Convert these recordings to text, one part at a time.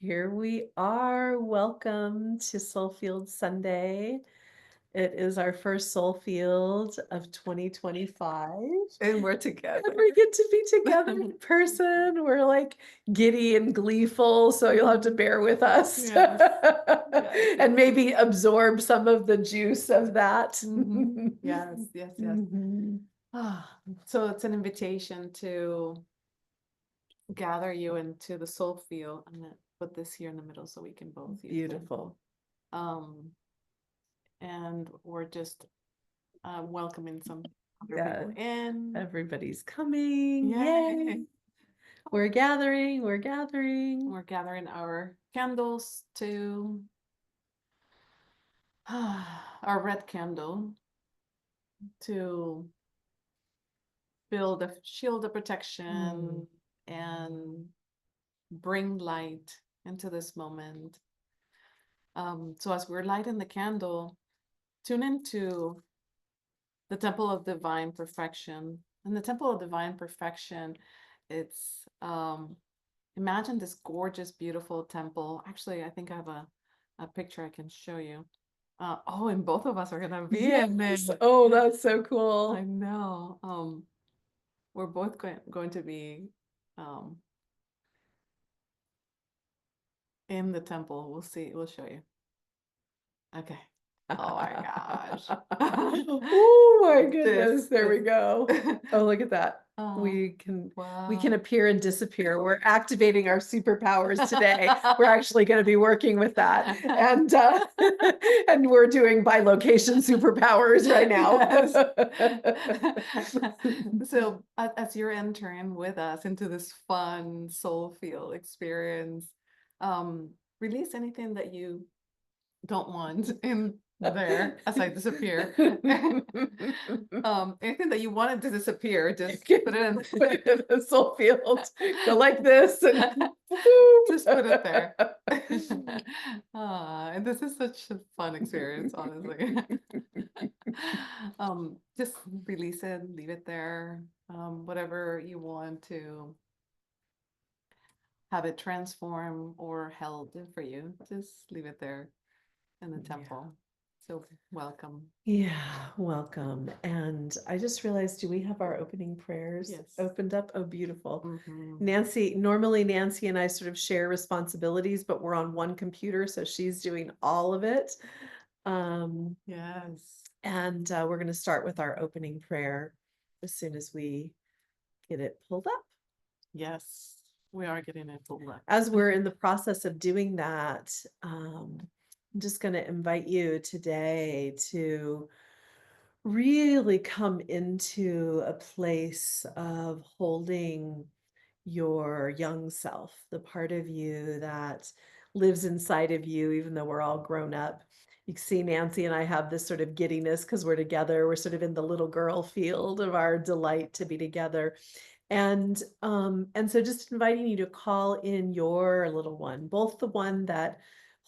Here we are. Welcome to Soul Field Sunday. It is our first Soul Field of 2025. And we're And together. we get to be together in person. We're like giddy and gleeful, so you'll have to bear with us. Yes. Yes. And maybe absorb some of the juice of that. Yes, yes, yes. Mhm. So it's an invitation to gather you into the soul field. I'm gonna put this here in the middle so we can both use it. Beautiful. Um, and we're just welcoming some other people Yes. in. Everybody's coming. Yay. Yay. We're gathering. We're gathering. We're gathering our candles to our red candle to build a shield of protection and bring light into this moment. So as we're lighting the candle, tune into the temple of divine perfection. And the temple of divine perfection, it's imagine this gorgeous, beautiful temple. Actually, I think I have a picture I can show you. Oh, and both of us are gonna be in it. Yes. Oh, that's so I cool. know. We're both going to be in the temple. We'll see. We'll show you. Okay. Oh my gosh. Oh my goodness. This There we is go. Oh, look at that. oh, We can wow. appear and disappear. We're activating our superpowers today. We're actually going to be working with that. And and we're doing bilocation superpowers right now. So as you're entering with us into this fun soul field experience, release anything that you don't want in there as I disappear. Anything that you wanted to disappear, just put it in. Put it in the soul field. Go like this and Just put it there. And this is such a fun experience, honestly. Just release it, leave it there. Whatever you want to have it transform or held for you, just leave it there in the temple. So welcome. Yeah, welcome. And I just realized, do we have our opening prayers Yes. opened up? Oh, beautiful. Mhm. Normally Nancy and I sort of share responsibilities, but we're on one computer, so she's doing all of it. Yes. And we're going to start with our opening prayer as soon as we get it pulled up. Yes. We are getting it pulled up. As we're in the process of doing that, I'm just going to invite you today to really come into a place of holding your young self, the part of you that lives inside of you, even though we're all grown up. You can see Nancy and I have this sort of giddiness because we're together. We're sort of in the little girl field of our delight to be together. And so just inviting you to call in your little one, both the one that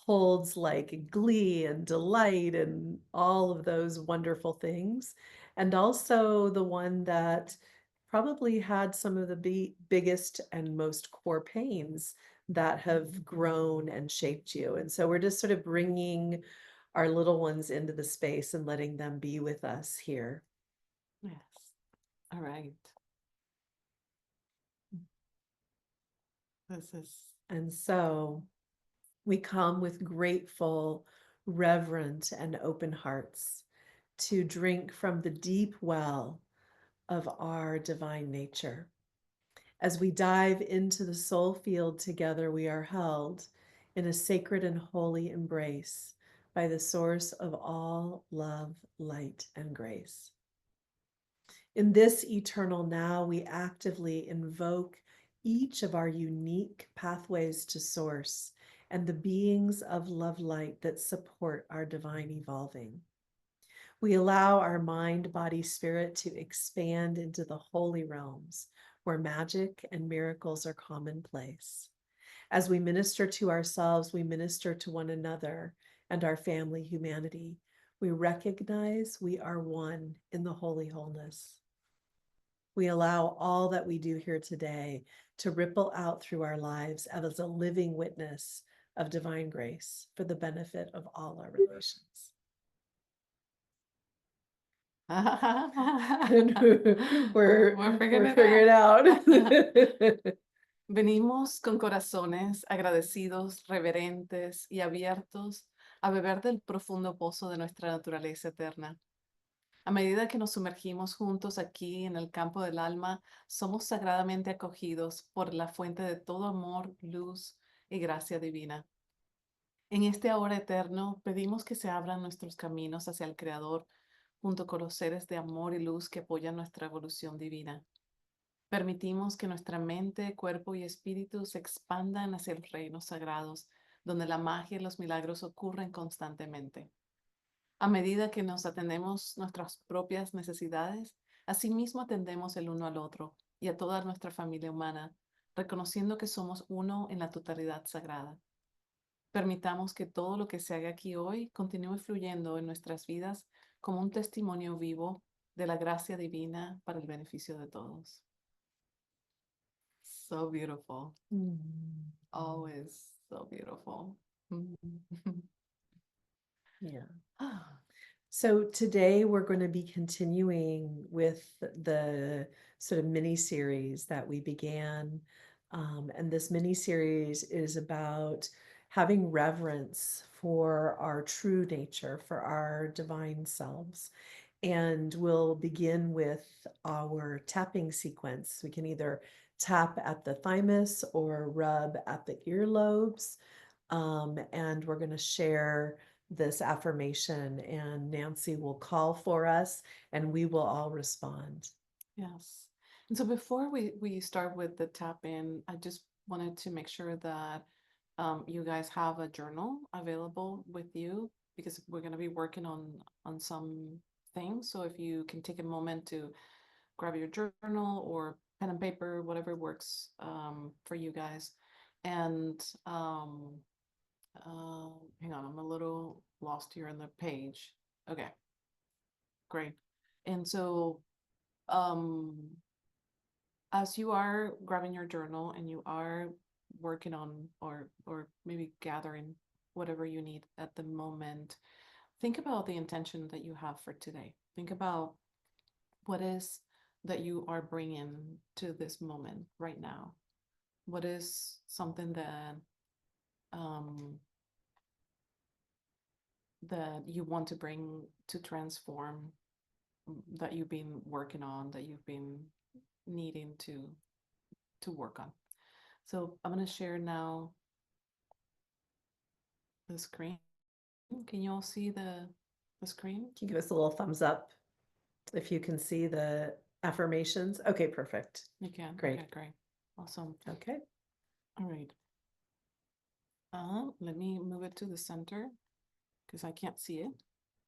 holds like glee and delight and all of those wonderful things, and also the one that probably had some of the biggest and most core pains that have grown and shaped you. And so we're just sort of bringing our little ones into the space and letting them be with us here. Yes. All right. This is And so we come with grateful, reverent, and open hearts to drink from the deep well of our divine nature. As we dive into the soul field together, we are held in a sacred and holy embrace by the source of all love, light, and grace. In this eternal now, we actively invoke each of our unique pathways to source and the beings of love light that support our divine evolving. We allow our mind, body, spirit to expand into the holy realms where magic and miracles are commonplace. As we minister to ourselves, we minister to one another and our family humanity. We recognize we are one in the holy wholeness. We allow all that we do here today to ripple out through our lives as a living witness of divine grace for the benefit of all our relations. We're figuring We're it figuring it out. Venimos con corazones agradecidos, reverentes y abiertos a beber del profundo pozo de nuestra naturaleza eterna. A medida que nos sumergimos juntos aquí en el campo del alma, somos sagradamente acogidos por la fuente de todo amor, luz y gracia divina. En este ahora eterno, pedimos que se abran nuestros caminos hacia el Creador, junto con los seres de amor y luz que apoyan nuestra evolución divina. Permitimos que nuestra mente, cuerpo y espíritu se expandan hacia los reinos sagrados, donde la magia y los milagros ocurren constantemente. A medida que nos atendemos nuestras propias necesidades, asimismo atendemos el uno al otro y a toda nuestra familia humana, reconociendo que somos uno en la totalidad sagrada. Permitamos que todo lo que se haga aquí hoy continúe fluyendo en nuestras vidas como un testimonio vivo de la gracia divina para el beneficio de todos. So beautiful. Always so beautiful. Yeah. So today we're going to be continuing with the sort of mini series that we began. And this mini series is about having reverence for our true nature, for our divine selves. And we'll begin with our tapping sequence. We can either tap at the thymus or rub at the earlobes. And we're going to share this affirmation, and Nancy will call for us and we will all respond. Yes. And so before we start with the tap in, I just wanted to make sure that you guys have a journal available with you, because we're going to be working on some things. So if you can take a moment to grab your journal or pen and paper, whatever works for you guys. And hang on, I'm a little lost here in the page. Okay, great. And so as you are grabbing your journal and you are working on or maybe gathering whatever you need at the moment, think about the intention that you have for today. Think about what is that you are bringing to this moment right now. What is something that that you want to bring to transform, that you've been working on, that you've been needing to work on. So I'm going to share now the screen. Can you all see the screen? Can you give us a little thumbs up if you can see the affirmations? Okay, perfect. You can. Great. Okay, great. Awesome. Okay. All right. Let me move it to the center because I can't see it.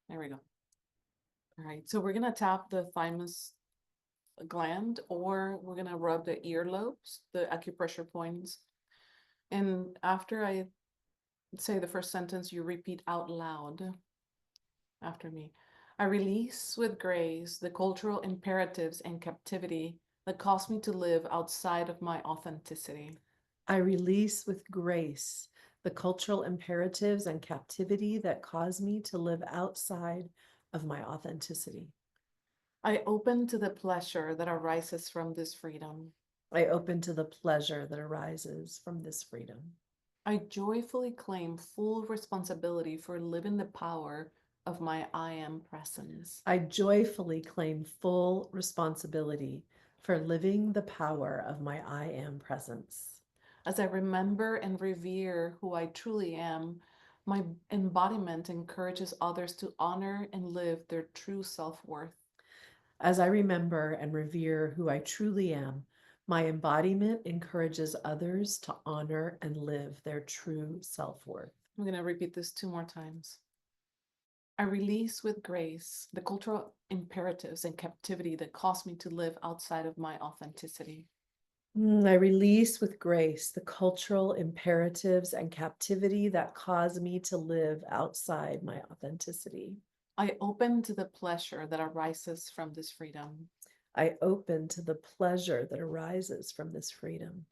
There we go. All right. So we're going to tap the thymus gland, or we're going to rub the earlobes, the acupressure points. And after I say the first sentence, you repeat out loud after me. I release with grace the cultural imperatives and captivity that cause me to live outside of my authenticity. I release with grace the cultural imperatives and captivity that cause me to live outside of my authenticity. I open to the pleasure that arises from this freedom. I open to the pleasure that arises from this freedom. I joyfully claim full responsibility for living the power of my I am presence. I joyfully claim full responsibility for living the power of my I am presence. As I remember and revere who I truly am, my embodiment encourages others to honor and live their true self-worth. As I remember and revere who I truly am, my embodiment encourages others to honor and live their true self-worth. I'm going to repeat this 2 more times. I release with grace the cultural imperatives and captivity that cause me to live outside of my authenticity. I release with grace the cultural imperatives and captivity that cause me to live outside my authenticity. I open to the pleasure that arises from this freedom. I open to the pleasure that arises from this freedom.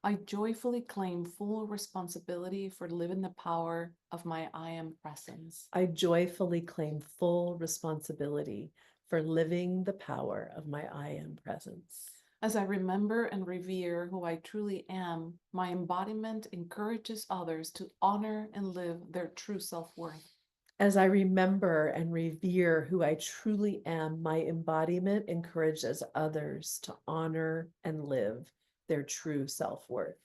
I joyfully claim full responsibility for living the power of my I am presence. I joyfully claim full responsibility for living the power of my I am presence. As I remember and revere who I truly am, my embodiment encourages others to honor and live their true self-worth. As I remember and revere who I truly am, my embodiment encourages others to honor and live their true self-worth.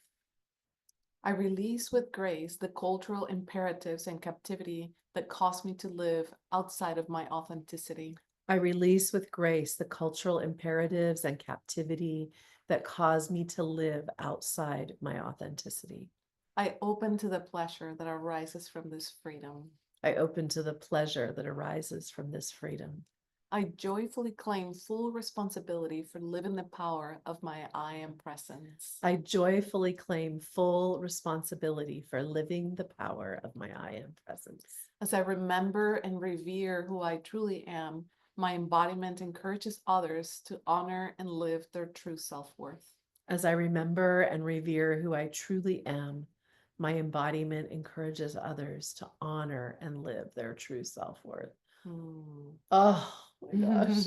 I release with grace the cultural imperatives and captivity that cause me to live outside of my authenticity. I release with grace the cultural imperatives and captivity that cause me to live outside my authenticity. I open to the pleasure that arises from this freedom. I open to the pleasure that arises from this freedom. I joyfully claim full responsibility for living the power of my I am presence. I joyfully claim full responsibility for living the power of my I am presence. As I remember and revere who I truly am, my embodiment encourages others to honor and live their true self-worth. As I remember and revere who I truly am, my embodiment encourages others to honor and live their true self-worth. Oh my gosh.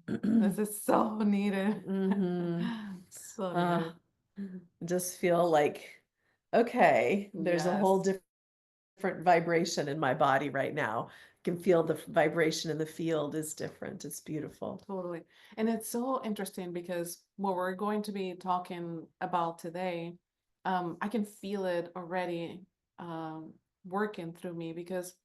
This is so needed. So needed. Just feel like, okay, there's a whole Yes. different vibration in my body right now. I can feel the vibration in the field is different. It's beautiful. Totally. And it's so interesting because what we're going to be talking about today, I can feel it already working through me because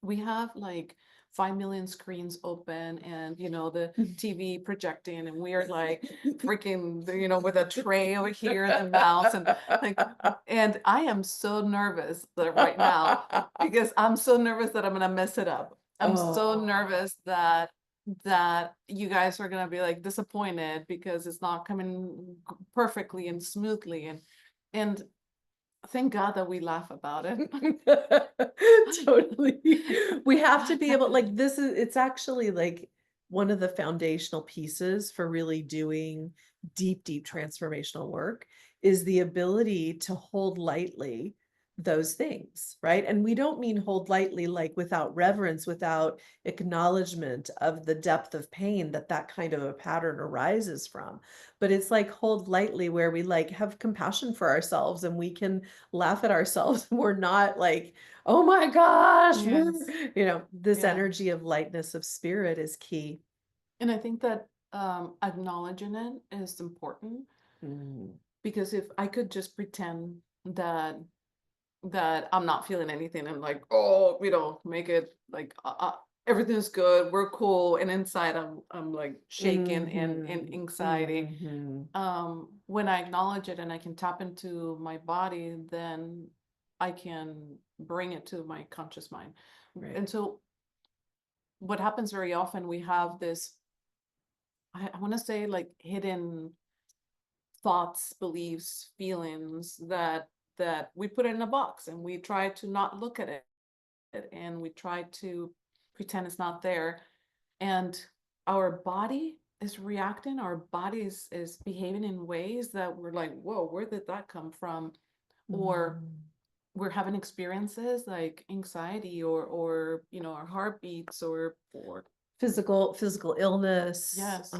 we have like 5 million screens open and the TV projecting, and we are like freaking with a tray over here and a mouse and I am so nervous that right now because I'm so nervous that I'm gonna mess it up. I'm so Oh. nervous that you guys are gonna be like disappointed because it's not coming perfectly and smoothly, and thank God that we laugh about it. Totally. We have to be able, like, it's actually like one of the foundational pieces for really doing deep, deep transformational work is the ability to hold lightly those things, right? And we don't mean hold lightly like without reverence, without acknowledgement of the depth of pain that that kind of a pattern arises from. But it's like hold lightly where we like have compassion for ourselves and we can laugh at ourselves. We're not like, oh my gosh, Yes. this Yeah. energy of lightness of spirit is key. And I think that acknowledging it is important Mm. because if I could just pretend that I'm not feeling anything and like, oh, make it like everything's good, we're cool, and inside I'm like shaking in Mhm. anxiety. Mhm. When I acknowledge it and I can tap into my body, then I can bring it to my conscious mind. Right. And so what happens very often, we have this, I want to say like hidden thoughts, beliefs, feelings that we put in a box and we try to not look at it and we try to pretend it's not there. And our body is reacting, our body is behaving in ways that we're like, whoa, where did that come from? Or Mm. we're having experiences like anxiety or our heartbeats or Physical illness, yes.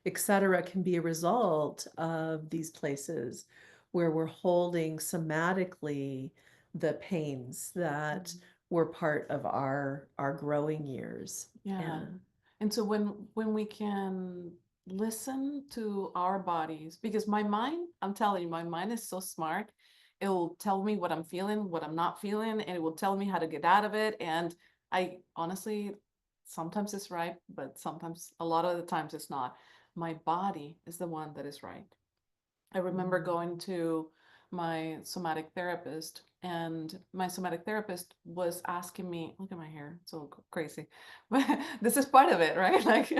et cetera, can be a result of these places where we're holding somatically the pains that were part of our growing years. Yeah. And And so when we can listen to our bodies, because my mind, I'm telling you, my mind is so smart. It will tell me what I'm feeling, what I'm not feeling, and it will tell me how to get out of it. And I honestly, sometimes it's right, but sometimes a lot of the times it's not. My body is the one that is right. I remember going to my somatic therapist, and my somatic therapist was asking me, look at my hair, it's so crazy. But this is part of it, right? Like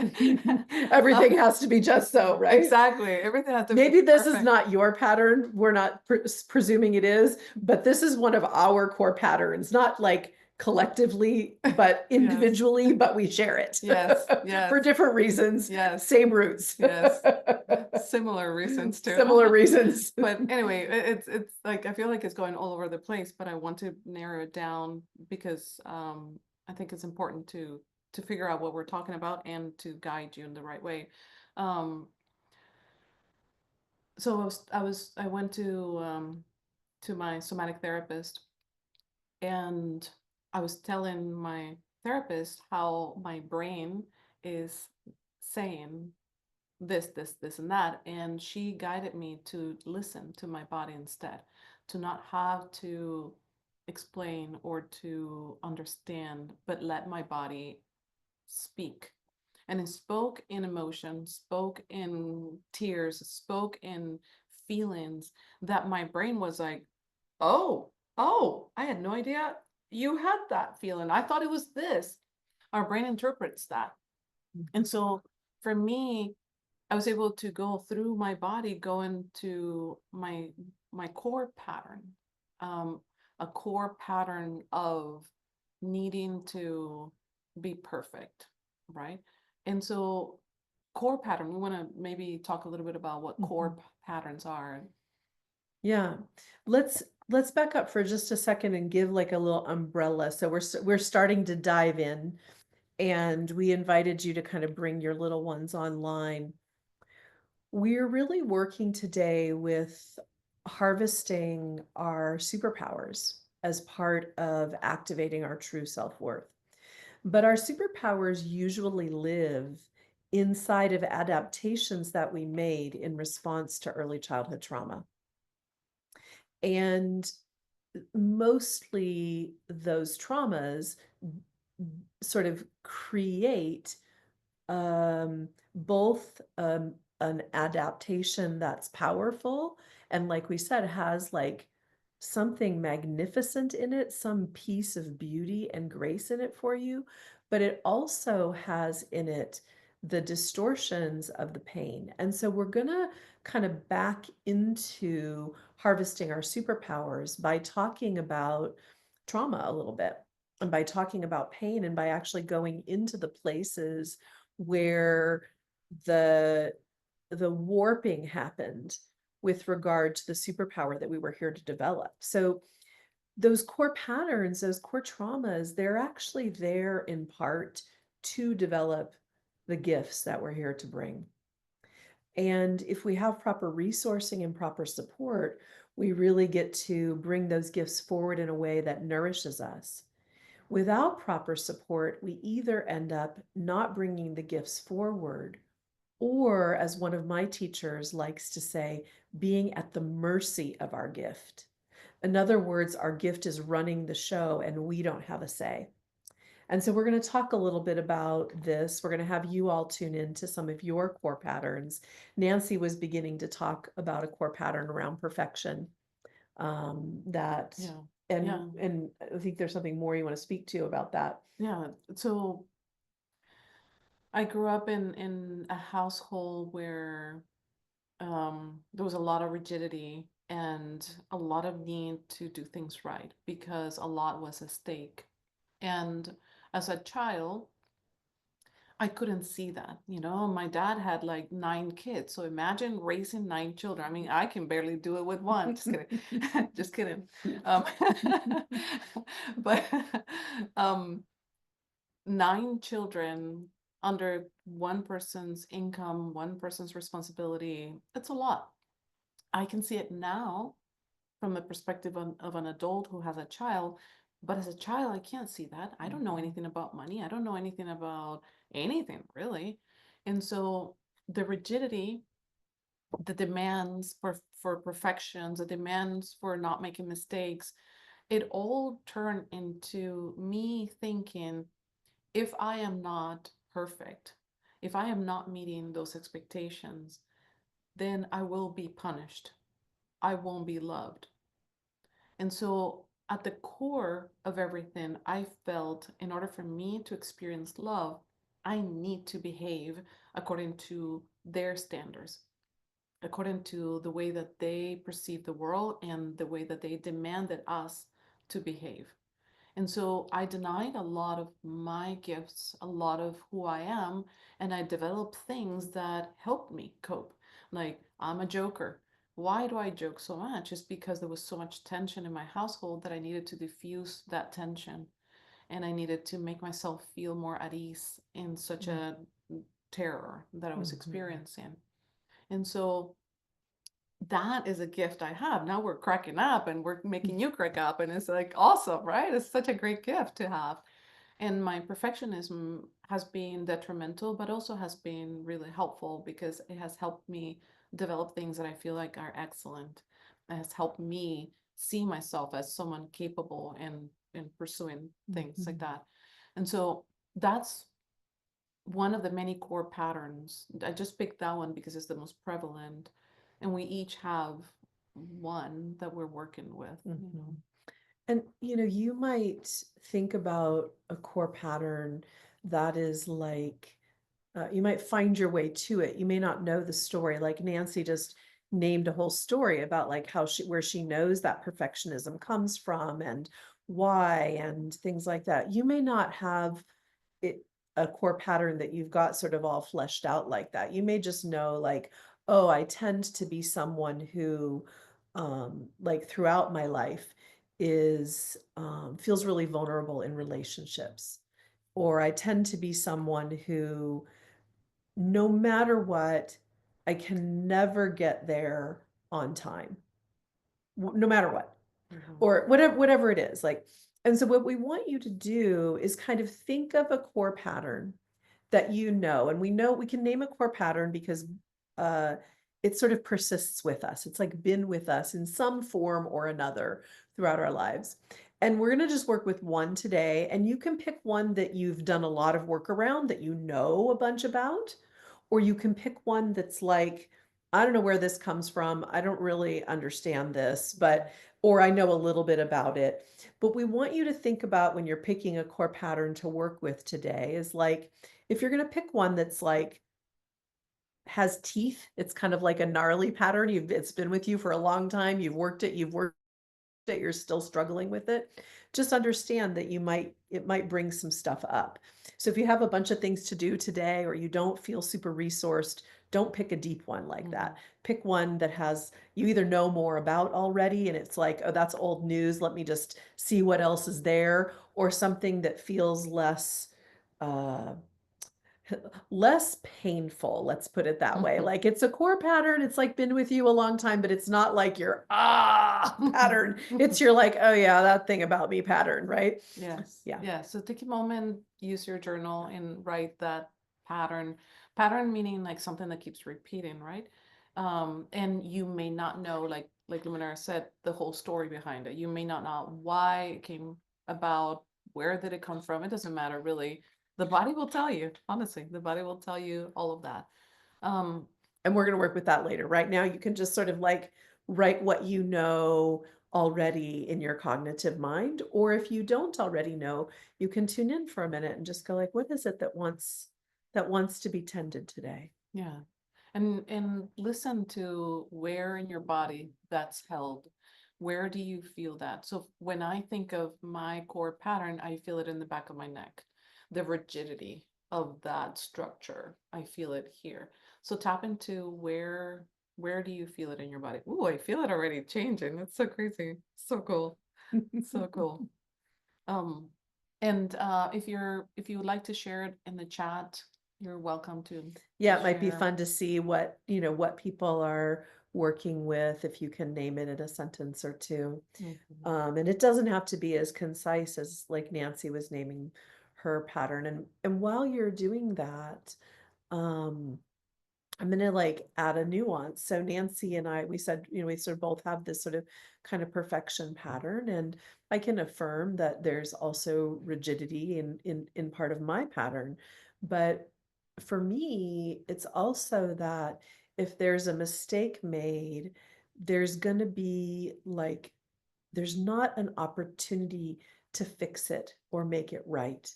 everything has to be just so, right? exactly. Everything has to be Maybe this is perfect. not your pattern. We're not presuming it is, but this is one of our core patterns, not like collectively, but Yes. individually, but we share it Yes. for Yes. different reasons, Yes. same roots. Yes. Similar reasons too. Similar reasons. But anyway, it's like I feel like it's going all over the place, but I want to narrow it down because I think it's important to figure out what we're talking about and to guide you in the right way. Um, so I went to my somatic therapist, and I was telling my therapist how my brain is saying this, and that. And she guided me to listen to my body instead, to not have to explain or to understand, but let my body speak. And it spoke in emotion, spoke in tears, spoke in feelings that my brain was like, oh, oh, I had no idea you had that feeling. I thought it was this. Our brain interprets that. And so for me, I was able to go through my body, go into my core pattern, um, a core pattern of needing to be perfect, right? And so core pattern, we want to maybe talk a little bit about what core patterns are. Yeah. Let's back up for just a second and give like a little umbrella. So we're starting to dive in, and we invited you to kind of bring your little ones online. We're really working today with harvesting our superpowers as part of activating our true self-worth. But our superpowers usually live inside of adaptations that we made in response to early childhood trauma. And mostly those traumas sort of create both an adaptation that's powerful and, like we said, has like something magnificent in it, some piece of beauty and grace in it for you, but it also has in it the distortions of the pain. And so we're gonna kind of back into harvesting our superpowers by talking about trauma a little bit, and by talking about pain, and by actually going into the places where the the warping happened with regard to the superpower that we were here to develop. So those core patterns, those core traumas, they're actually there in part to develop the gifts that we're here to bring. And if we have proper resourcing and proper support, we really get to bring those gifts forward in a way that nourishes us. Without proper support, we either end up not bringing the gifts forward, or, as one of my teachers likes to say, being at the mercy of our gift. In other words, our gift is running the show and we don't have a say. And so we're going to talk a little bit about this. We're going to have you all tune into some of your core patterns. Nancy was beginning to talk about a core pattern around perfection. That Yeah. and Yeah. and I think there's something more you want to speak to about that. Yeah. So I grew up in a household where there was a lot of rigidity and a lot of need to do things right because a lot was at stake. And as a child, I couldn't see that. My dad had like 9 kids. So imagine raising 9 children. I mean, I can barely do it with one. Just kidding. Just kidding. Um, but um, 9 children under one person's income, one person's responsibility, it's a lot. I can see it now from the perspective of an adult who has a child, but as a child, I can't see that. I don't know anything about money. I don't know anything about anything really. And so the rigidity, the demands for perfections, the demands for not making mistakes, it all turned into me thinking, if I am not perfect, if I am not meeting those expectations, then I will be punished. I won't be loved. And so, at the core of everything, I felt in order for me to experience love, I need to behave according to their standards, according to the way that they perceive the world and the way that they demanded us to behave. And so I denied a lot of my gifts, a lot of who I am, and I developed things that helped me cope. Like, I'm a joker. Why do I joke so much? It's because there was so much tension in my household that I needed to diffuse that tension, and I needed to make myself feel more at ease in such a terror that I was experiencing. And so that is a gift I have. Now we're cracking up and we're making you crack up, and it's like awesome, right? It's such a great gift to have. And my perfectionism has been detrimental, but also has been really helpful because it has helped me develop things that I feel like are excellent. It has helped me see myself as someone capable in pursuing things like that. And so that's one of the many core patterns. I just picked that one because it's the most prevalent, and we each have one that we're working with. And you might think about a core pattern that is like, you might find your way to it. You may not know the story. Like Nancy just named a whole story about like where she knows that perfectionism comes from and why and things like that. You may not have it a core pattern that you've got sort of all fleshed out like that. You may just know like, oh, I tend to be someone who, like throughout my life is feels really vulnerable in relationships. Or I tend to be someone who, no matter what, I can never get there on time, no matter what, or whatever it is. Like, and so what we want you to do is kind of think of a core pattern that and we know we can name a core pattern because uh it sort of persists with us. It's like been with us in some form or another throughout our lives. And we're going to just work with one today, and you can pick one that you've done a lot of work around, that you know a bunch about, or you can pick one that's like, I don't know where this comes from, I don't really understand this, but or I know a little bit about it. But we want you to think about, when you're picking a core pattern to work with today, is like, if you're going to pick one that's like has teeth, it's kind of like a gnarly pattern. It's been with you for a long time. You've worked it, you're still struggling with it. Just understand that it might bring some stuff up. So if you have a bunch of things to do today, or you don't feel super resourced, don't pick a deep one like that. Pick one that you either know more about already and it's like, oh, that's old news, let me just see what else is there, or something that feels uh less painful, let's put it that way. Like, it's a core pattern, it's like been with you a long time, but it's not like your pattern. It's your like, oh yeah, that thing about me pattern, right? Yes. Yeah. Yeah. So take a moment, use your journal and write that pattern. Pattern meaning like something that keeps repeating, right? And you may not know, like Luminara said, the whole story behind it. You may not know why it came about, where did it come from? It doesn't matter really. The body will tell you, honestly, the body will tell you all of that. And we're going to work with that later. Right now, you can just sort of like write what you know already in your cognitive mind. Or if you don't already know, you can tune in for a minute and just go like, what is it that wants to be tended today? Yeah. And listen to where in your body that's held. Where do you feel that? So when I think of my core pattern, I feel it in the back of my neck. The rigidity of that structure, I feel it here. So tap into where do you feel it in your body? Ooh, I feel it already changing. It's so crazy. So cool. So cool. Um, and if you would like to share it in the chat, you're welcome to Yeah, it might be share. fun to see what people are working with, if you can name it in a sentence or two. And it doesn't have to be as concise as like Nancy was naming her pattern. And while you're doing that, um, I'm going to like add a nuance. So Nancy and I, we said, we sort of both have this sort of kind of perfection pattern. And I can affirm that there's also rigidity in part of my pattern. But for me, it's also that if there's a mistake made, there's going to be like, there's not an opportunity to fix it or make it right.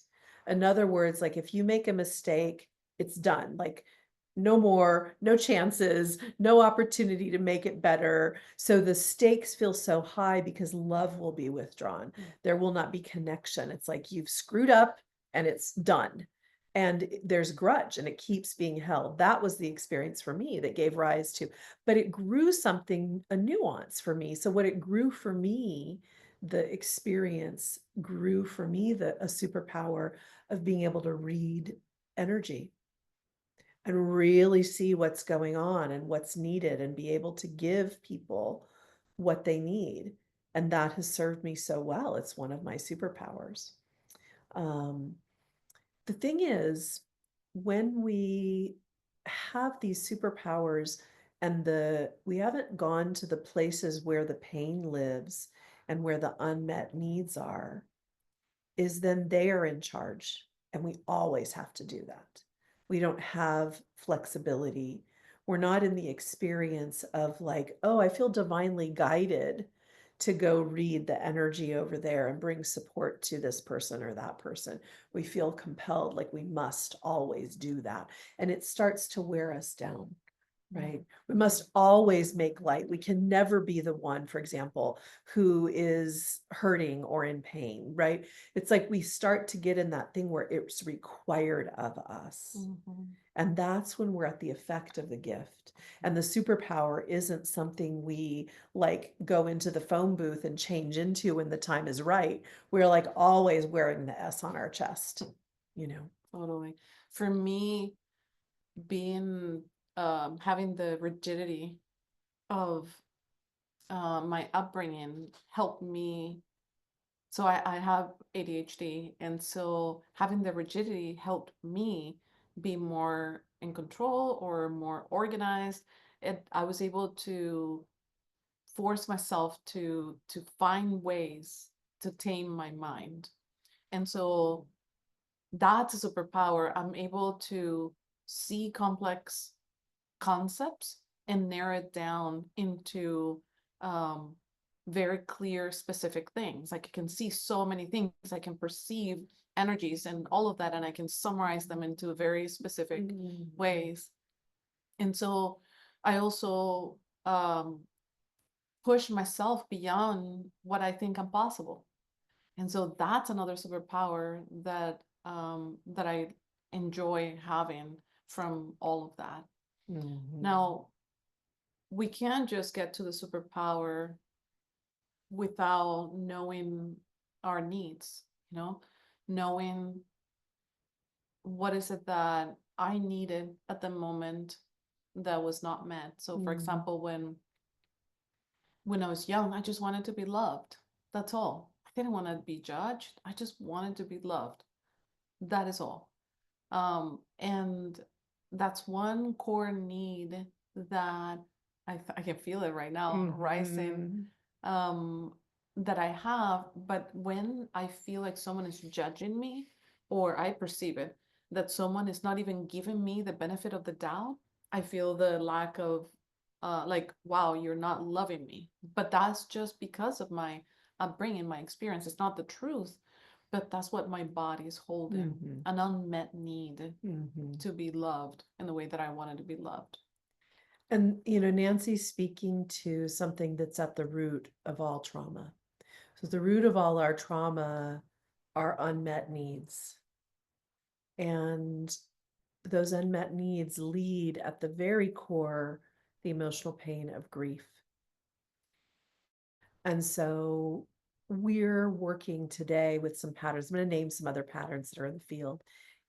In other words, like if you make a mistake, it's done. Like no more, no chances, no opportunity to make it better. So the stakes feel so high because love will be withdrawn. There will not be connection. It's like you've screwed up and it's done. And there's grudge and it keeps being held. That was the experience for me that gave rise to, but it grew something, a nuance for me. So what it grew for me, the experience grew for me, a superpower of being able to read energy and really see what's going on and what's needed and be able to give people what they need. And that has served me so well. It's one of my superpowers. Um, the thing is, when we have these superpowers and we haven't gone to the places where the pain lives and where the unmet needs are, is then they are in charge. And we always have to do that. We don't have flexibility. We're not in the experience of like, oh, I feel divinely guided to go read the energy over there and bring support to this person or that person. We feel compelled, like we must always do that. And it starts to wear us down. Right. We must always make light. We can never be the one, for example, who is hurting or in pain, right? It's like we start to get in that thing where it's required of us. And that's when we're at the effect of the gift. And the superpower isn't something we like go into the phone booth and change into when the time is right. We're like always wearing the S on our chest, you know? Totally. For me, being having the rigidity of my upbringing helped me. So I have ADHD, and so having the rigidity helped me be more in control or more organized. I was able to force myself to find ways to tame my mind. And so that's a superpower. I'm able to see complex concepts and narrow it down into um, very clear, specific things. Like I can see so many things, I can perceive energies and all of that, and I can summarize them into very specific ways. And so I also push myself beyond what I think I'm possible. And so that's another superpower that I enjoy having from all of that. Now, we can't just get to the superpower without knowing our needs, knowing what is it that I needed at the moment that was not met. So, for example, when I was young, I just wanted to be loved. That's all. I didn't want to be judged. I just wanted to be loved. That is all. And that's one core need that I can feel it right now rising, that I have. But when I feel like someone is judging me, or I perceive it, that someone is not even giving me the benefit of the doubt, I feel the lack of, like, wow, you're not loving me. But that's just because of my upbringing, my experience. It's not the truth, but that's what my body is holding, an unmet need to be loved in the way that I wanted to be loved. And, Nancy's speaking to something that's at the root of all trauma. So the root of all our trauma are unmet needs. And those unmet needs lead at the very core the emotional pain of grief. And so we're working today with some patterns. I'm going to name some other patterns that are in the field.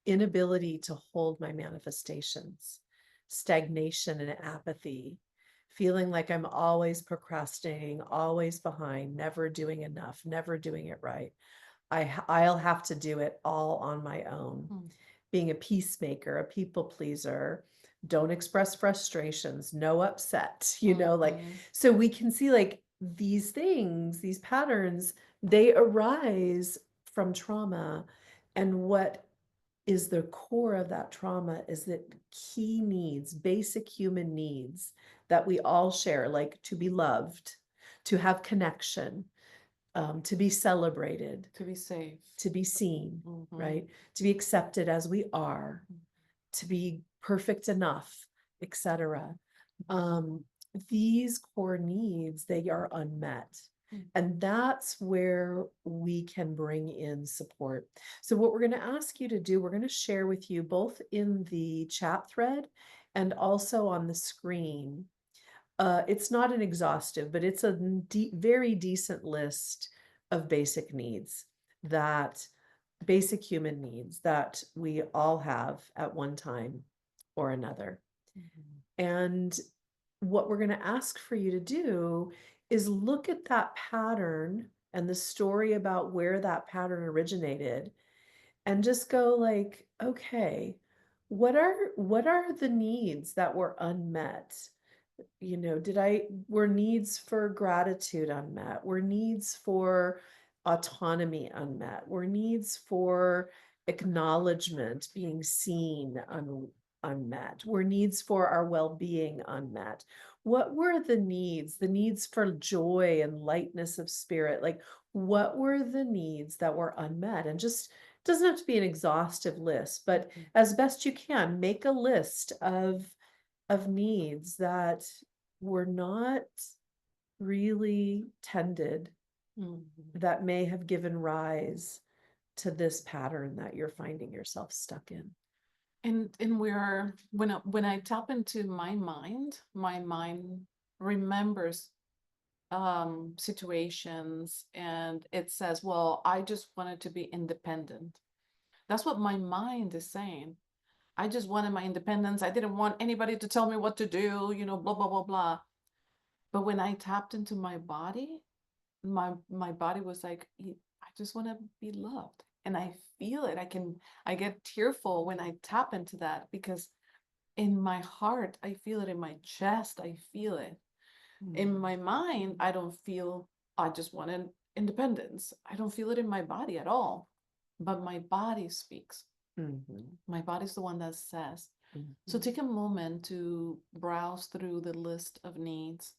Inability to hold my manifestations, stagnation and apathy, feeling like I'm always procrastinating, always behind, never doing enough, never doing it right. I'll have to do it all on my own. Being a peacemaker, a people pleaser, don't express frustrations, no upset, like, so we can see like these things, these patterns, they arise from trauma. And what is the core of that trauma is that key needs, basic human needs that we all share, like to be loved, to have connection, to be celebrated, To be safe, to be seen, right? To be accepted as we are, to be perfect enough, etc. These core needs, they are unmet. And that's where we can bring in support. So what we're going to ask you to do, we're going to share with you both in the chat thread and also on the screen. It's not an exhaustive, but it's a very decent list of basic needs, that basic human needs that we all have at one time or another. And what we're going to ask for you to do is look at that pattern and the story about where that pattern originated, and just go like, okay, what are the needs that were unmet? You know, were needs for gratitude unmet? Were needs for autonomy unmet? Were needs for acknowledgement, being seen unmet? Were needs for our well-being unmet? What were the needs? The needs for joy and lightness of spirit. Like, what were the needs that were unmet? And just doesn't have to be an exhaustive list, but as best you can, make a list of needs that were not really tended, that may have given rise to this pattern that you're finding yourself stuck in. And we're when I tap into my mind remembers situations, and it says, well, I just wanted to be independent. That's what my mind is saying. I just wanted my independence. I didn't want anybody to tell me what to do, blah, blah, blah, blah. But when I tapped into my body, my body was like, I just want to be loved. And I feel it. I get tearful when I tap into that, because in my heart, I feel it. In my chest, I feel it. In my mind, I don't feel, I just wanted independence. I don't feel it in my body at all. But my body speaks. My body's the one that says. So take a moment to browse through the list of needs,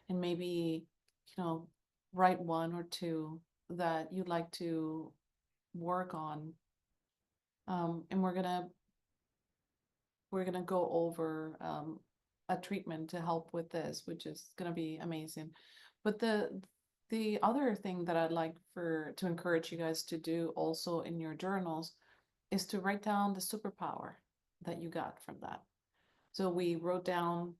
and maybe, write one or two that you'd like to work on. And we're gonna go over a treatment to help with this, which is gonna be amazing. But the other thing that I'd like to encourage you guys to do also in your journals is to write down the superpower that you got from that. So we wrote down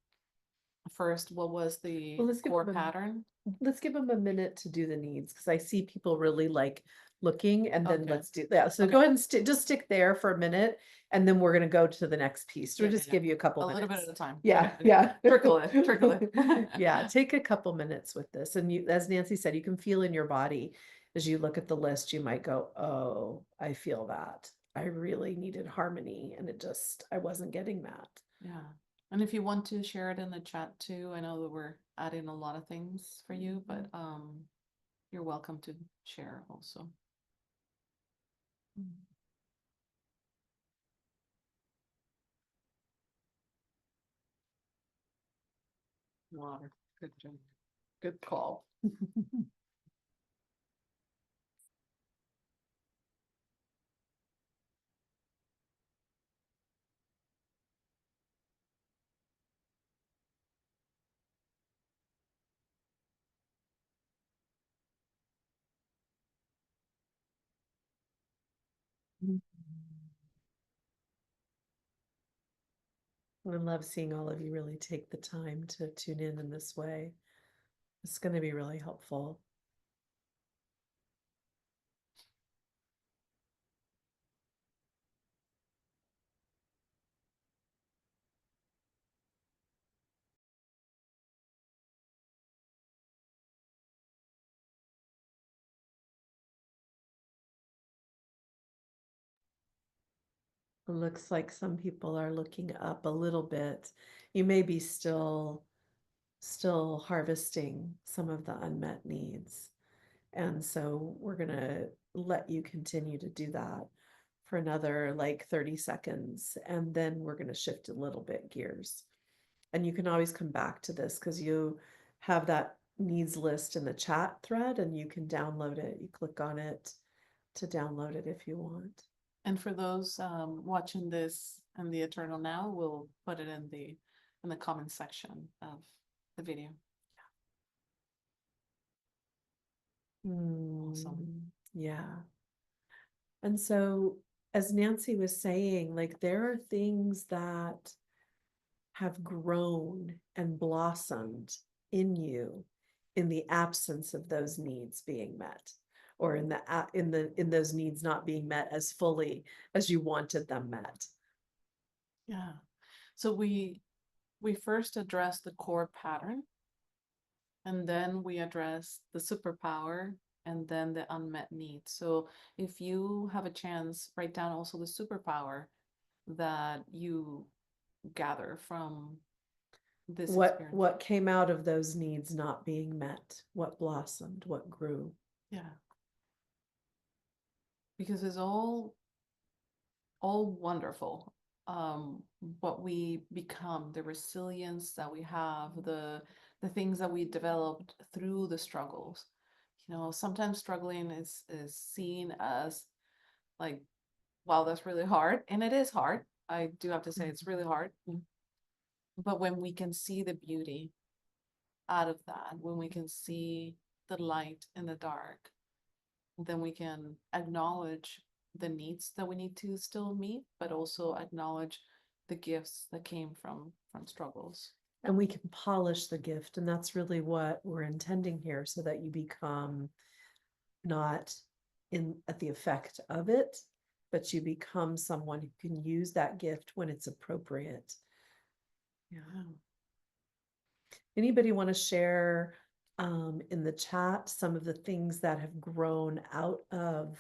first what was the core pattern. Let's give them a minute to do the needs, because I see people really like looking, and then Okay. let's do that. So go ahead and just stick there for a minute, and then we're going to go to the next piece. We'll just give you a couple minutes. little bit at a time. Yeah, Okay. yeah. Trickle it. Yeah, take a couple minutes with this. And you, as Nancy said, you can feel in your body as you look at the list, you might go, oh, I feel that. I really needed harmony, and I wasn't getting that. Yeah. And if you want to share it in the chat too, I know that we're adding a lot of things for you, but you're welcome to share also. Water. Good job. Good call. I love seeing all of you really take the time to tune in this way. It's going to be really helpful. It looks like some people are looking up a little bit. You may be still harvesting some of the unmet needs. And so we're going to let you continue to do that for another like 30 seconds. And then we're going to shift a little bit gears. And you can always come back to this, because you have that needs list in the chat thread, and you can download it. You click on it to download it if you want. And for those watching this and the eternal now, we'll put it in the comment section of the video. Awesome. Yeah. And so, as Nancy was saying, like there are things that have grown and blossomed in you in the absence of those needs being met, or in those needs not being met as fully as you wanted them met. Yeah. So we first address the core pattern, and then we address the superpower, and then the unmet needs. So if you have a chance, write down also the superpower that you gather from this experience. What came out of those needs not being met? What blossomed? What grew? Yeah. Because it's all wonderful. What we become, the resilience that we have, the things that we developed through the struggles. You know, sometimes struggling is seen as like, wow, that's really hard. And it is hard. I do have to say it's really hard. But when we can see the beauty out of that, when we can see the light in the dark, then we can acknowledge the needs that we need to still meet, but also acknowledge the gifts that came from struggles. And we can polish the gift, and that's really what we're intending here, so that you become not in at the effect of it, but you become someone who can use that gift when it's appropriate. Yeah. Anybody want to share in the chat some of the things that have grown out of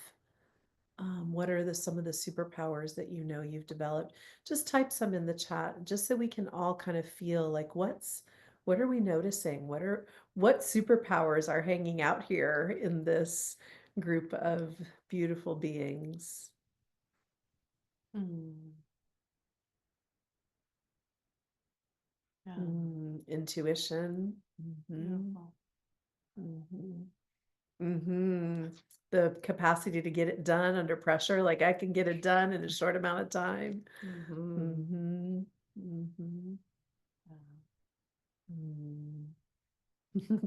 what are some of the superpowers that you know you've developed? Just type some in the chat, just so we can all kind of feel like what are we noticing? What superpowers are hanging out here in this group of beautiful beings? Yeah. Intuition. Beautiful. The capacity to get it done under pressure, like I can get it done in a short amount of time.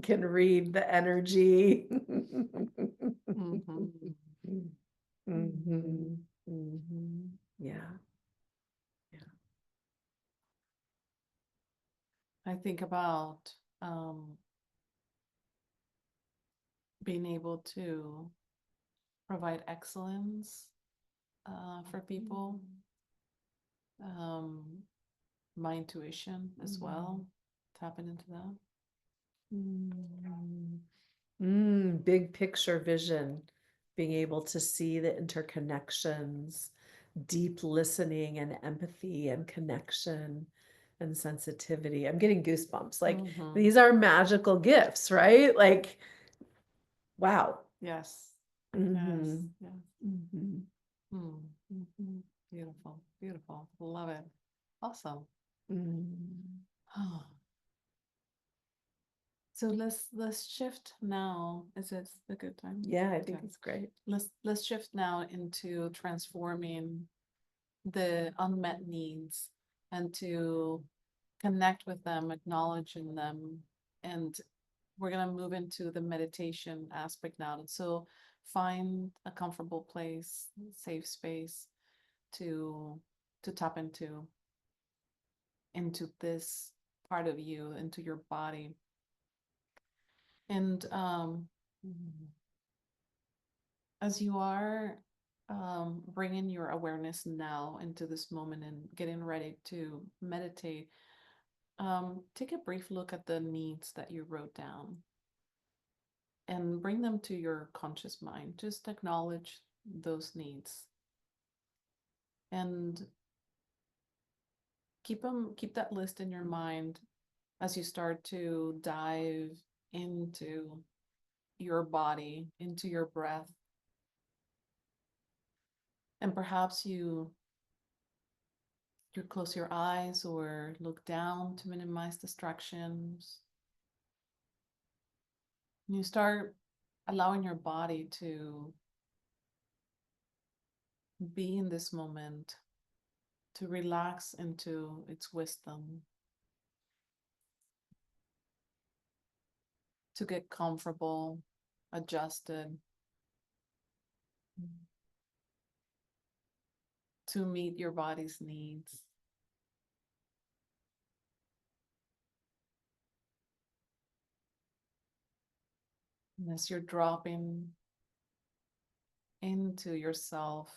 Can read the energy. Yeah. I think about being able to provide excellence for people. My intuition as well, tapping into that. Big picture vision, being able to see the interconnections, deep listening and empathy and connection and sensitivity. I'm getting goosebumps. Like these are magical gifts, right? Like, wow. Yes. Yes. Beautiful. Beautiful. Love it. Awesome. So let's shift now. Is it a good time? Yeah, I think it's great. Let's shift now into transforming the unmet needs and to connect with them, acknowledging them, and we're gonna move into the meditation aspect now. So find a comfortable place, safe space to tap into this part of you, into your body. And as you are bringing your awareness now into this moment and getting ready to meditate, take a brief look at the needs that you wrote down and bring them to your conscious mind. Just acknowledge those needs and keep that list in your mind as you start to dive into your body, into your breath. And perhaps you close your eyes or look down to minimize distractions. You start allowing your body to be in this moment to relax into its wisdom, to get comfortable, adjusted, to meet your body's needs. And as you're dropping into yourself,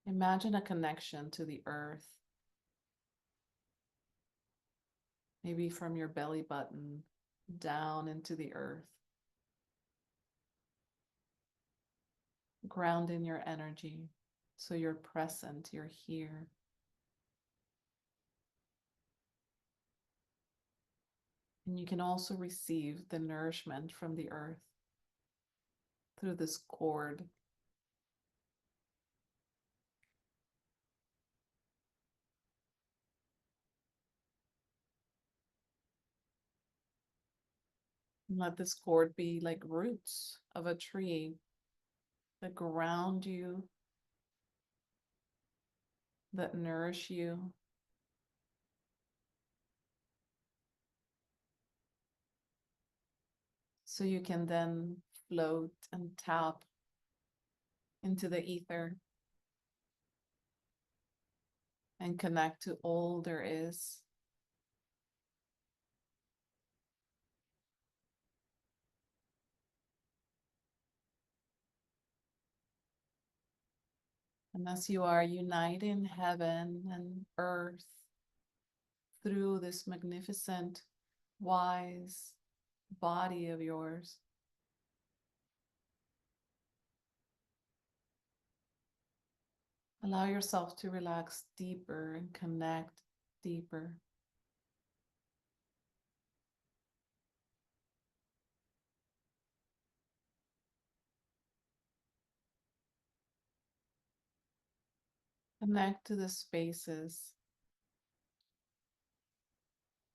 imagine a connection to the earth, maybe from your belly button down into the earth. Ground in your energy so you're present, you're here. And you can also receive the nourishment from the earth through this cord. And let this cord be like roots of a tree that ground you, that nourish you. So you can then float and tap into the ether and connect to all there is. And as you are uniting heaven and earth through this magnificent, wise body of yours, allow yourself to relax deeper and connect deeper. Connect to the spaces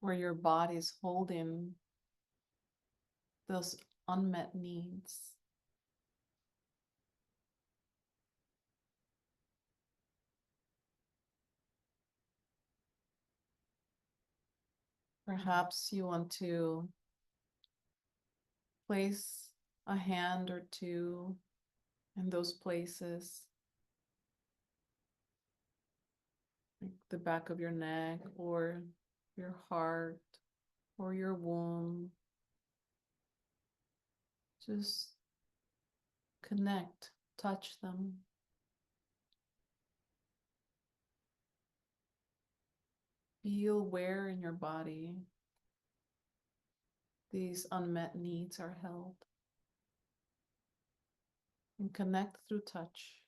where your body is holding those unmet needs. Perhaps you want to place a hand or two in those places, like the back of your neck or your heart or your womb. Just connect, touch them. Feel where in your body these unmet needs are held. And connect through touch.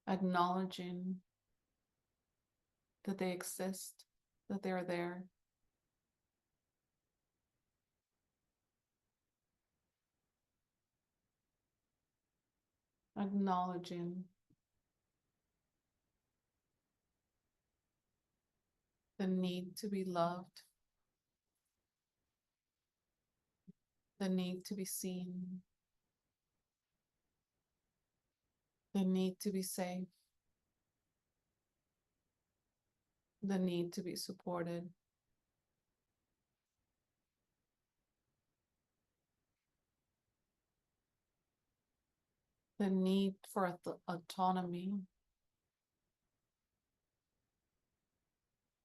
Acknowledging that they exist, that they're there. Acknowledging the need to be loved, the need to be seen, the need to be safe, the need to be supported. The need for autonomy,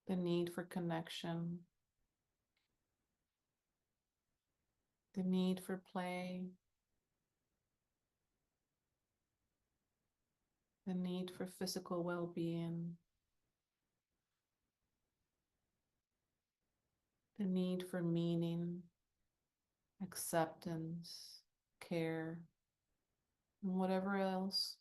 the need for connection, the need for play, the need for physical well-being, the need for meaning, acceptance, care, and whatever else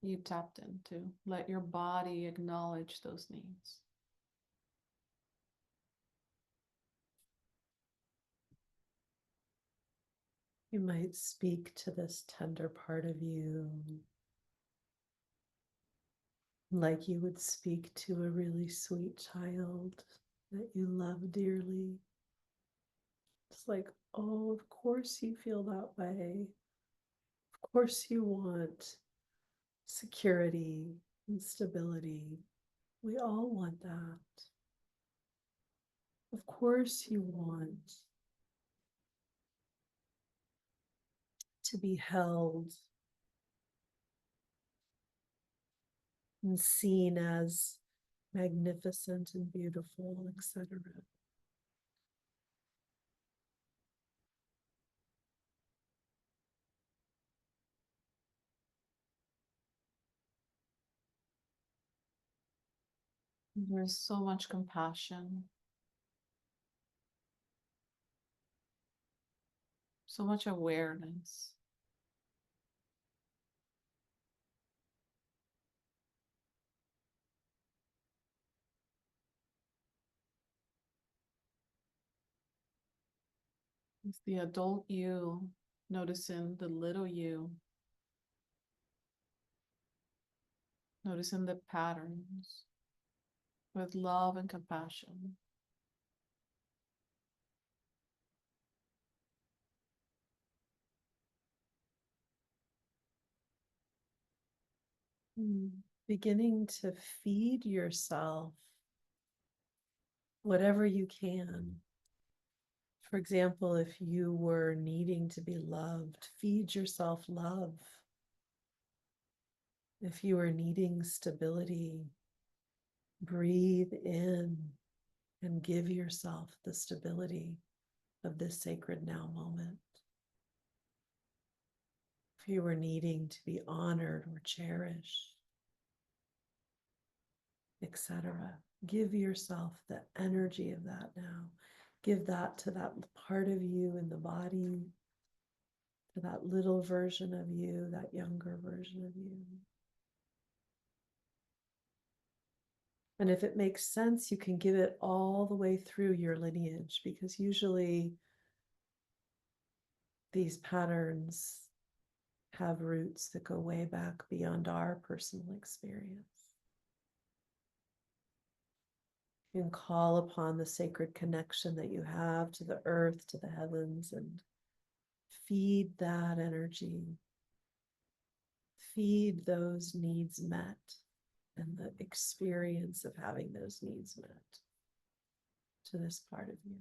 you tapped into. Let your body acknowledge those needs. You might speak to this tender part of you like you would speak to a really sweet child that you love dearly. It's like, oh, of course you feel that way. Of course you want security and stability. We all want that. Of course you want to be held and seen as magnificent and beautiful, etc. There's so much compassion, so much awareness. It's the adult you noticing the little you, noticing the patterns with love and compassion. Beginning to feed yourself whatever you can. For example, if you were needing to be loved, feed yourself love. If you are needing stability, breathe in and give yourself the stability of this sacred now moment. If you were needing to be honored or cherished, etc., give yourself the energy of that now. Give that to that part of you in the body, to that little version of you, that younger version of you. And if it makes sense, you can give it all the way through your lineage, because usually these patterns have roots that go way back beyond our personal experience. You can call upon the sacred connection that you have to the earth, to the heavens, and feed that energy. Feed those needs met and the experience of having those needs met to this part of you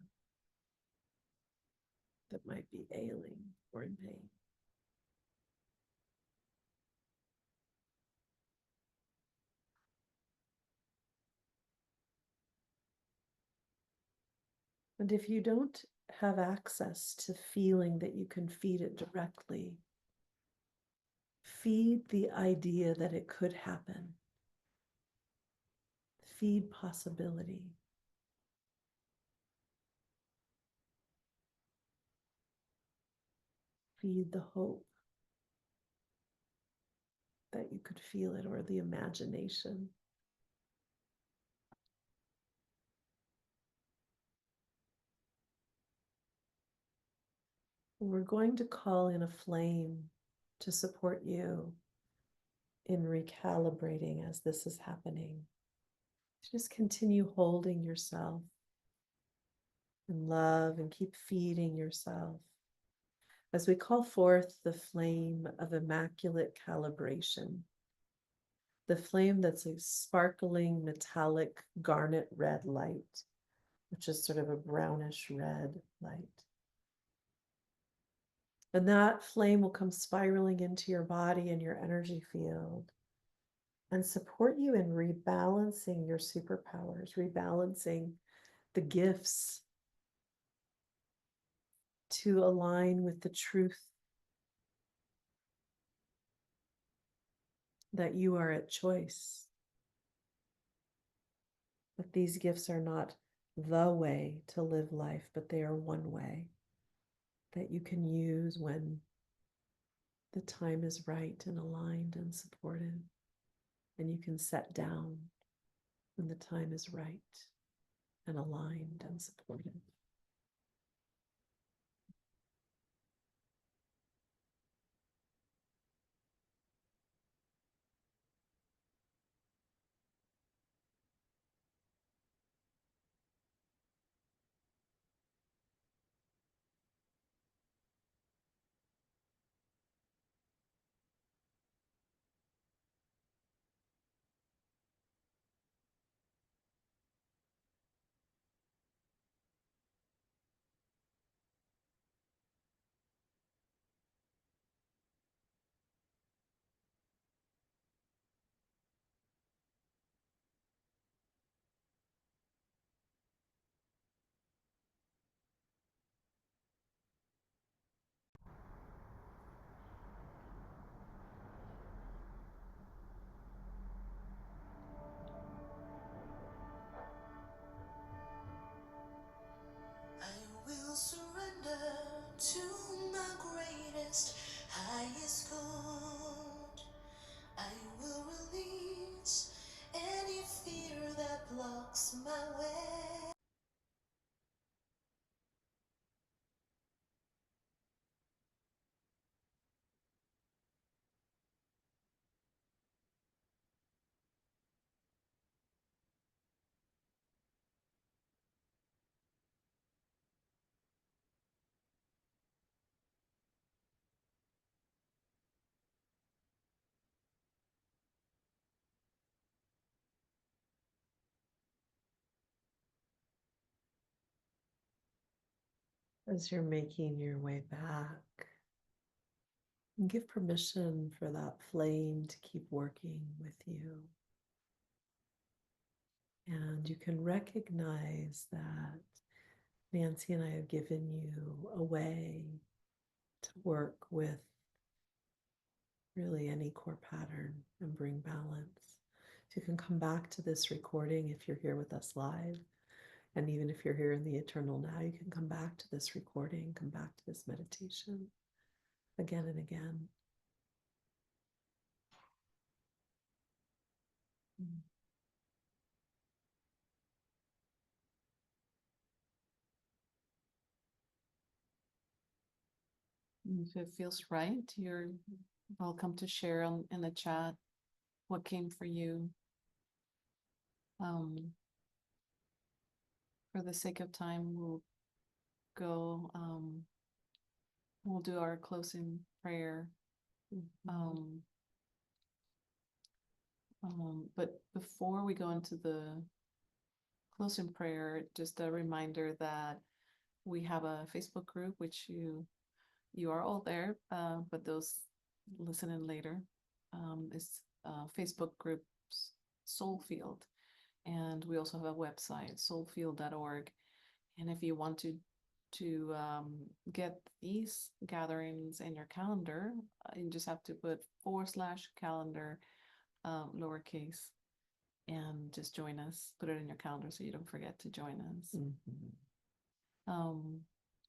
that might be ailing or in pain. And if you don't have access to feeling that you can feed it directly, feed the idea that it could happen. Feed possibility. Feed the hope that you could feel it, or the imagination. We're going to call in a flame to support you in recalibrating as this is happening. Just continue holding yourself in love and keep feeding yourself as we call forth the flame of immaculate calibration, the flame that's a sparkling metallic garnet red light, which is sort of a brownish red light. And that flame will come spiraling into your body and your energy field and support you in rebalancing your superpowers, rebalancing the gifts to align with the truth that you are at choice. That these gifts are not the way to live life, but they are one way that you can use when the time is right and aligned and supported. And you can set down when the time is right and aligned and supported. As you're making your way back, and give permission for that flame to keep working with you. And you can recognize that Nancy and I have given you a way to work with really any core pattern and bring balance. So you can come back to this recording if you're here with us live. And even if you're here in the eternal now, you can come back to this recording, come back to this meditation again and again. If it feels right, you're welcome to share in the chat what came for you. For the sake of time, we'll go, we'll do our closing prayer. But before we go into the closing prayer, just a reminder that we have a Facebook group, which you are all there, but those listening later, is Facebook group Soulfield. And we also have a website, soulfield.org. And if you want to get these gatherings in your calendar, you just have to put /calendar, lowercase, and just join us. Put it in your calendar so you don't forget to join us.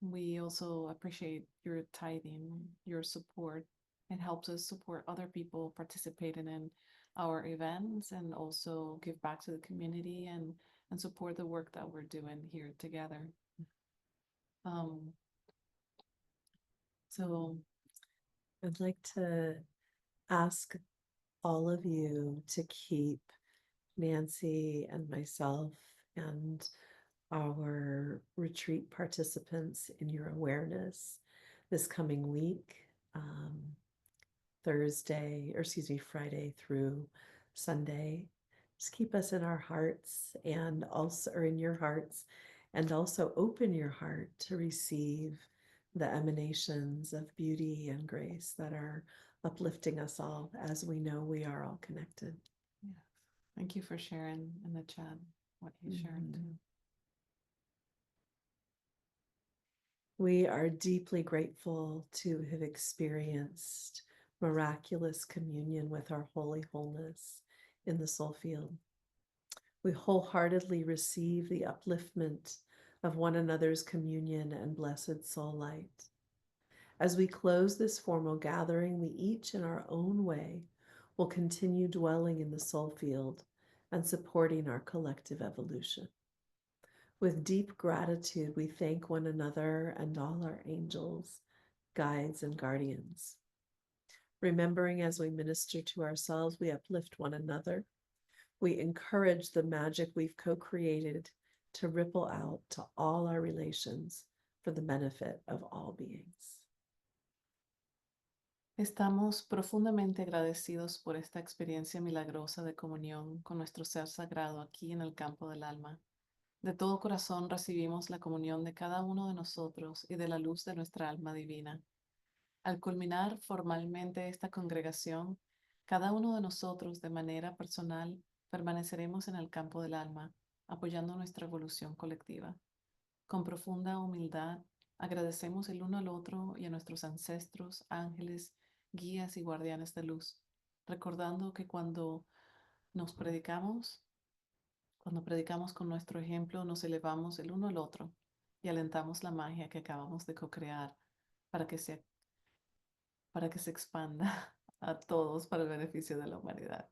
We also appreciate your tithing, your support. It helps us support other people participating in our events and also give back to the community and support the work that we're doing here together. So I'd like to ask all of you to keep Nancy and myself and our retreat participants in your awareness this coming week, Friday through Sunday. Just keep us in our hearts and also, or in your hearts, and also open your heart to receive the emanations of beauty and grace that are uplifting us all as we know we are all connected. yes, thank you for sharing in the chat what you shared too. We are deeply grateful to have experienced miraculous communion with our holy wholeness in the soul field. We wholeheartedly receive the upliftment of one another's communion and blessed soul light. As we close this formal gathering, we each in our own way will continue dwelling in the soul field and supporting our collective evolution. With deep gratitude, we thank one another and all our angels, guides, and guardians. Remembering as we minister to ourselves, we uplift one another. We encourage the magic we've co-created to ripple out to all our relations for the benefit of all beings. Estamos profundamente agradecidos por esta experiencia milagrosa de comunión con nuestro ser sagrado aquí en el campo del alma. De todo corazón recibimos la comunión de cada uno de nosotros y de la luz de nuestra alma divina. Al culminar formalmente esta congregación, cada uno de nosotros de manera personal permaneceremos en el campo del alma, apoyando nuestra evolución colectiva. Con profunda humildad, agradecemos el uno al otro y a nuestros ancestros, ángeles, guías y guardianes de luz, recordando que cuando predicamos con nuestro ejemplo, nos elevamos el uno al otro y alentamos la magia que acabamos de co-crear para que se expanda a todos para el beneficio de la humanidad.